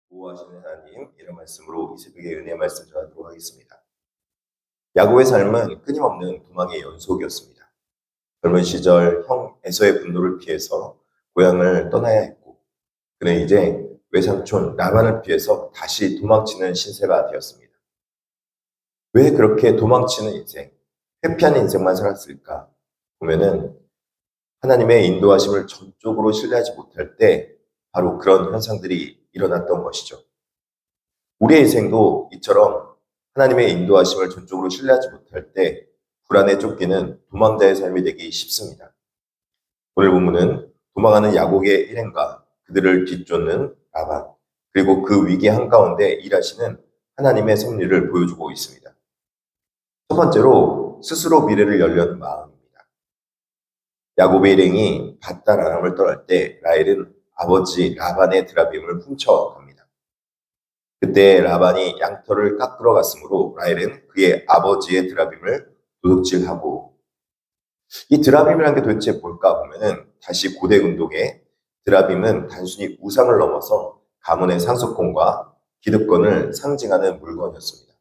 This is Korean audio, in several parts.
보호하시는 하나님, 이런 말씀으로 이 새벽에 은혜 말씀 전하도록 하겠습니다. 야곱의 삶은 끊임없는 도망의 연속이었습니다. 젊은 시절 형 에서의 분노를 피해서 고향을 떠나야 했고, 그는 이제 외삼촌 라반을 피해서 다시 도망치는 신세가 되었습니다. 왜 그렇게 도망치는 인생, 회피한 인생만 살았을까 보면은 하나님의 인도하심을 전적으로 신뢰하지 못할 때 바로 그런 현상들이 일어났던 것이죠. 우리의 인생도 이처럼 하나님의 인도하심을 전적으로 신뢰하지 못할 때 불안에 쫓기는 도망자의 삶이 되기 쉽습니다. 오늘 본문은 도망하는 야곱의 일행과 그들을 뒤쫓는 라반, 그리고 그 위기 한가운데 일하시는 하나님의 섭리를 보여주고 있습니다. 첫 번째로 스스로 미래를 열려는 마음입니다. 야곱의 일행이 밧달 아람을 떠날 때 라헬은 아버지 라반의 드라빔을 훔쳐갑니다. 그때 라반이 양털을 깎으러 갔으므로 라헬은 그의 아버지의 드라빔을 도둑질하고, 이 드라빔이라는 게 도대체 뭘까 보면은 다시 고대 운동에 드라빔은 단순히 우상을 넘어서 가문의 상속권과 기득권을 상징하는 물건이었습니다.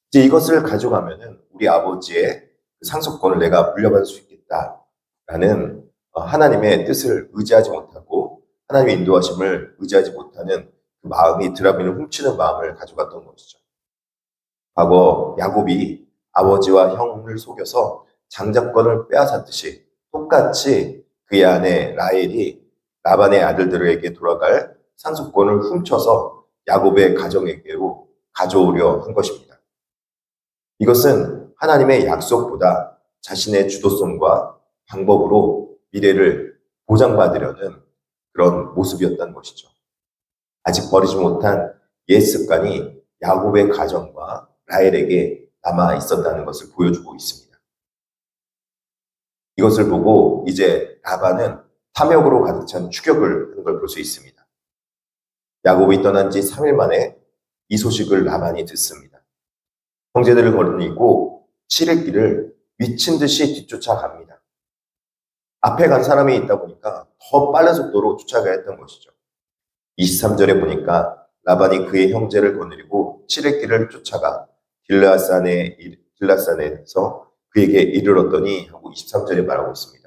이제 이것을 가져가면은 우리 아버지의 상속권을 내가 물려받을 수 있겠다라는 하나님의 뜻을 의지하지 못하고 하나님의 인도하심을 의지하지 못하는 그 마음이 드라빔을 훔치는 마음을 가져갔던 것이죠. 과거 야곱이 아버지와 형을 속여서 장자권을 빼앗았듯이 똑같이 그의 아내 라헬이 라반의 아들들에게 돌아갈 상속권을 훔쳐서 야곱의 가정에게로 가져오려 한 것입니다. 이것은 하나님의 약속보다 자신의 주도성과 방법으로 미래를 보장받으려는 그런 모습이었던 것이죠. 아직 버리지 못한 옛 습관이 야곱의 가정과 라헬에게 남아 있었다는 것을 보여주고 있습니다. 이것을 보고 이제 라반은 탐욕으로 가득 찬 추격을 하는 걸 볼 수 있습니다. 야곱이 떠난 지 3일 만에 이 소식을 라반이 듣습니다. 형제들을 거느리고 7일 길을 미친 듯이 뒤쫓아갑니다. 앞에 간 사람이 있다 보니까 더 빠른 속도로 쫓아가야 했던 것이죠. 23절에 보니까 라반이 그의 형제를 거느리고 7일 길을 쫓아가 길라산에서 그에게 이르렀더니 하고 23절에 말하고 있습니다.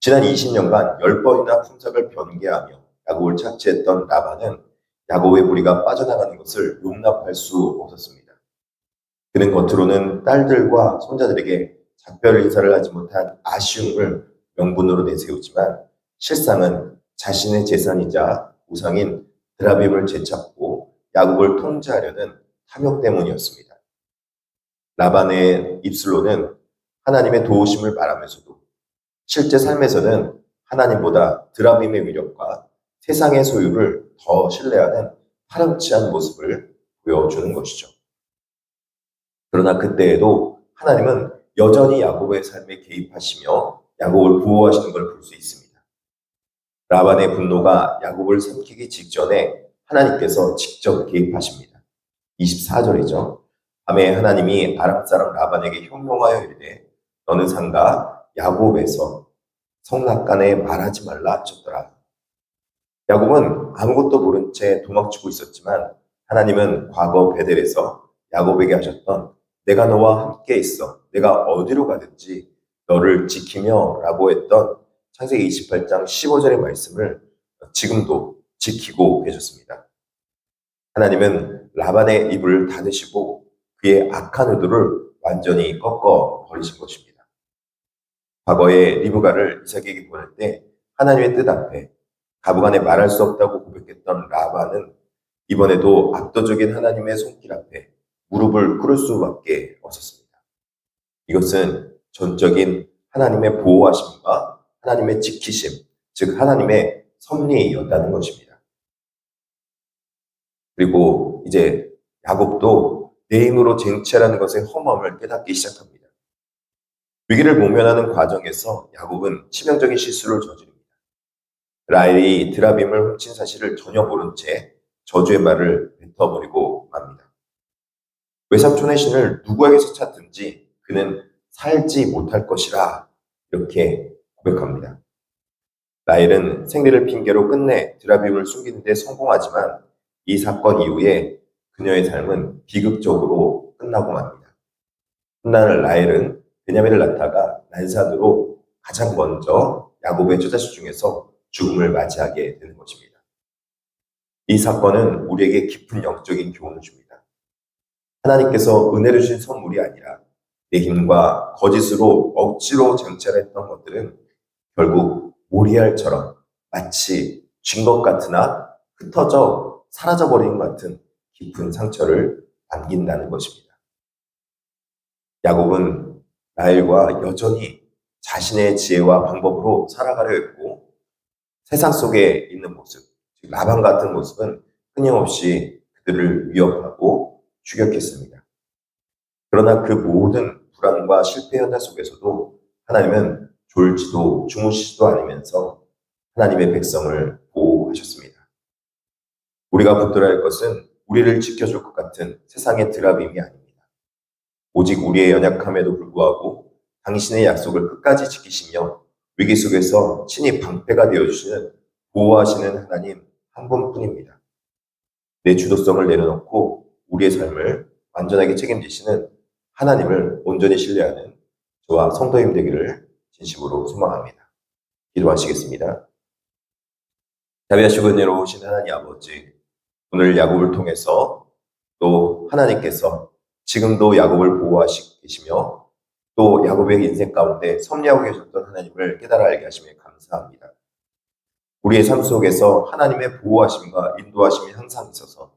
지난 20년간 10번이나 품삯을 변개하며 야곱을 착취했던 라반은 야곱의 무리가 빠져나가는 것을 용납할 수 없었습니다. 그는 겉으로는 딸들과 손자들에게 작별 인사를 하지 못한 아쉬움을 명분으로 내세우지만 실상은 자신의 재산이자 우상인 드라빔을 되찾고 야곱을 통제하려는 탐욕 때문이었습니다. 라반의 입술로는 하나님의 도우심을 말하면서도 실제 삶에서는 하나님보다 드라빔의 위력과 세상의 소유를 더 신뢰하는 파렴치한 모습을 보여주는 것이죠. 그러나 그때에도 하나님은 여전히 야곱의 삶에 개입하시며 야곱을 보호하시는 걸 볼 수 있습니다. 라반의 분노가 야곱을 삼키기 직전에 하나님께서 직접 개입하십니다. 24절이죠. 밤에 하나님이 아람 사람 라반에게 형용하여 이르되 너는 상가 야곱에서 성낙간에 말하지 말라 하셨더라. 야곱은 아무것도 모른 채 도망치고 있었지만 하나님은 과거 베델에서 야곱에게 하셨던 내가 너와 함께 있어 내가 어디로 가든지 너를 지키며 라고 했던 창세기 28장 15절의 말씀을 지금도 지키고 계셨습니다. 하나님은 라반의 입을 닫으시고 그의 악한 의도를 완전히 꺾어 버리신 것입니다. 과거에 리브가를 이삭에게 보낼 때 하나님의 뜻 앞에 가부간에 말할 수 없다고 고백했던 라반은 이번에도 압도적인 하나님의 손길 앞에 무릎을 꿇을 수밖에 없었습니다. 이것은 전적인 하나님의 보호하심과 하나님의 지키심, 즉 하나님의 섭리였다는 것입니다. 그리고 이제 야곱도 내 힘으로 쟁취하라는 것의 허무함을 깨닫기 시작합니다. 위기를 모면하는 과정에서 야곱은 치명적인 실수를 저지릅니다. 라헬이 드라빔을 훔친 사실을 전혀 모른 채 저주의 말을 뱉어버리고 맙니다. 외삼촌의 신을 누구에게서 찾든지 그는 살지 못할 것이라 이렇게 고백합니다. 라헬은 생리를 핑계로 끝내 드라비움을 숨기는 데 성공하지만 이 사건 이후에 그녀의 삶은 비극적으로 끝나고 맙니다. 훗날 라헬은 베냐민을 낳다가 난산으로 가장 먼저 야곱의 처자식 중에서 죽음을 맞이하게 되는 것입니다. 이 사건은 우리에게 깊은 영적인 교훈을 줍니다. 하나님께서 은혜를 주신 선물이 아니라 내 힘과 거짓으로 억지로 쟁취했던 것들은 결국 모리알처럼 마치 쥔 것 같으나 흩어져 사라져버리는 것 같은 깊은 상처를 남긴다는 것입니다. 야곱은 라헬과 여전히 자신의 지혜와 방법으로 살아가려 했고 세상 속에 있는 모습, 즉 라반 같은 모습은 끊임없이 그들을 위협하고 추격했습니다. 그러나 그 모든 불안과 실패 현장 속에서도 하나님은 졸지도 주무시지도 않으면서 하나님의 백성을 보호하셨습니다. 우리가 붙들어야 할 것은 우리를 지켜줄 것 같은 세상의 드라빔이 아닙니다. 오직 우리의 연약함에도 불구하고 당신의 약속을 끝까지 지키시며 위기 속에서 친히 방패가 되어주시는 보호하시는 하나님 한 분뿐입니다. 내 주도성을 내려놓고 우리의 삶을 완전하게 책임지시는 하나님을 온전히 신뢰하는 저와 성도님 되기를 진심으로 소망합니다. 기도하시겠습니다. 자비하시고 은혜로우신 하나님 아버지, 오늘 야곱을 통해서 또 하나님께서 지금도 야곱을 보호하시고 계시며 또 야곱의 인생 가운데 섭리하고 계셨던 하나님을 깨달아 알게 하시며 감사합니다. 우리의 삶 속에서 하나님의 보호하심과 인도하심이 항상 있어서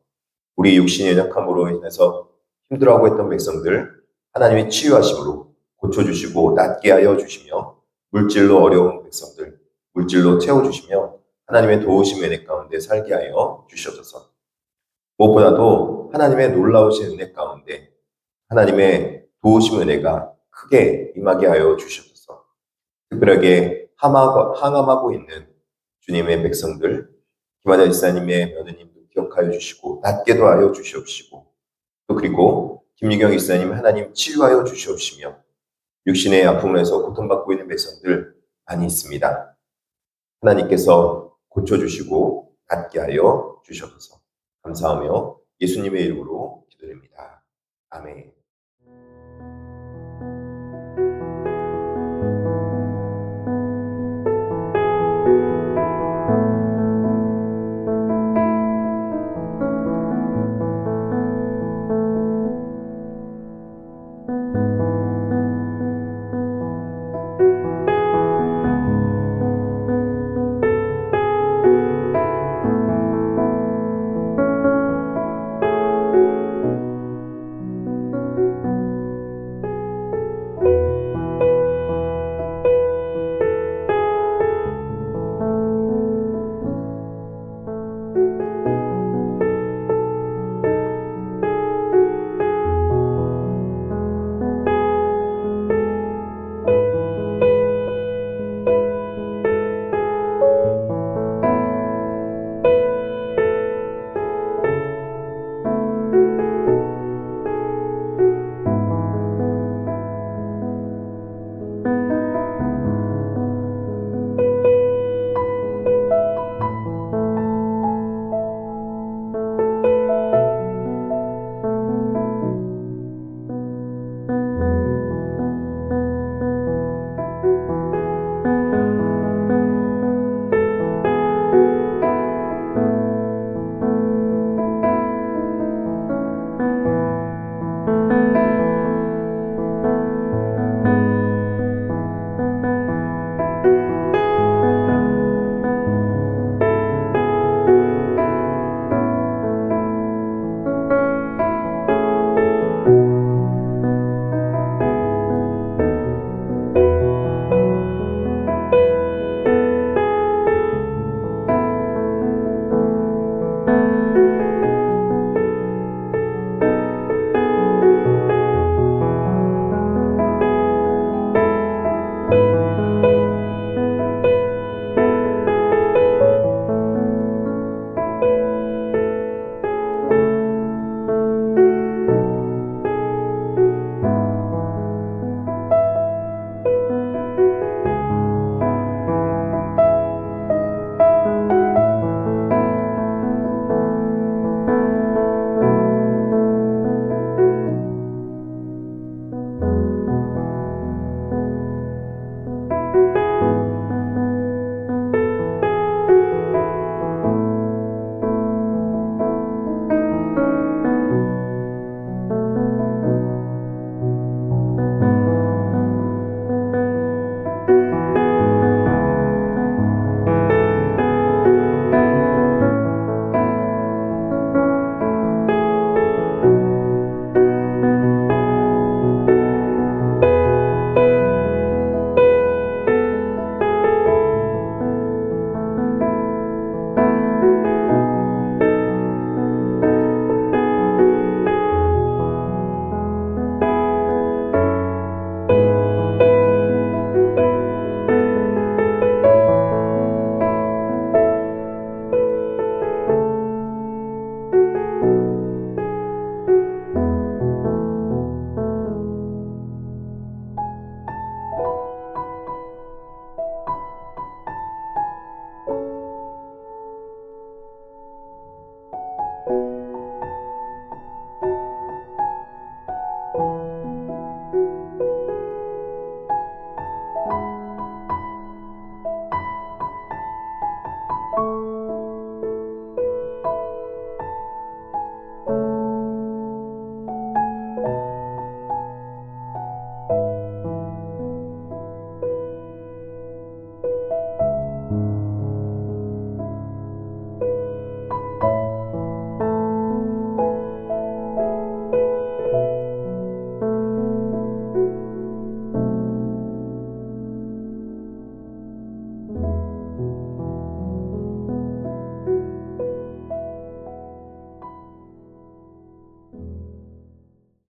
우리 육신의 연약함으로 인해서 힘들어하고 있던 백성들 하나님의 치유하심으로 고쳐주시고 낫게 하여 주시며 물질로 어려운 백성들 물질로 채워주시며 하나님의 도우심 은혜 가운데 살게 하여 주셔서 무엇보다도 하나님의 놀라우신 은혜 가운데 하나님의 도우심 은혜가 크게 임하게 하여 주셔서 특별하게 항암하고 있는 주님의 백성들 김하자 지사님의 며느님도 기억하여 주시고 낫게도 하여 주시옵시고 또 그리고 김유경 지사님 하나님 치유하여 주시옵시며 육신의 아픔에서 고통받고 있는 백성들 많이 있습니다. 하나님께서 고쳐주시고 낫게 하여 주셔서 감사하며 예수님의 이름으로 기도드립니다. 아멘.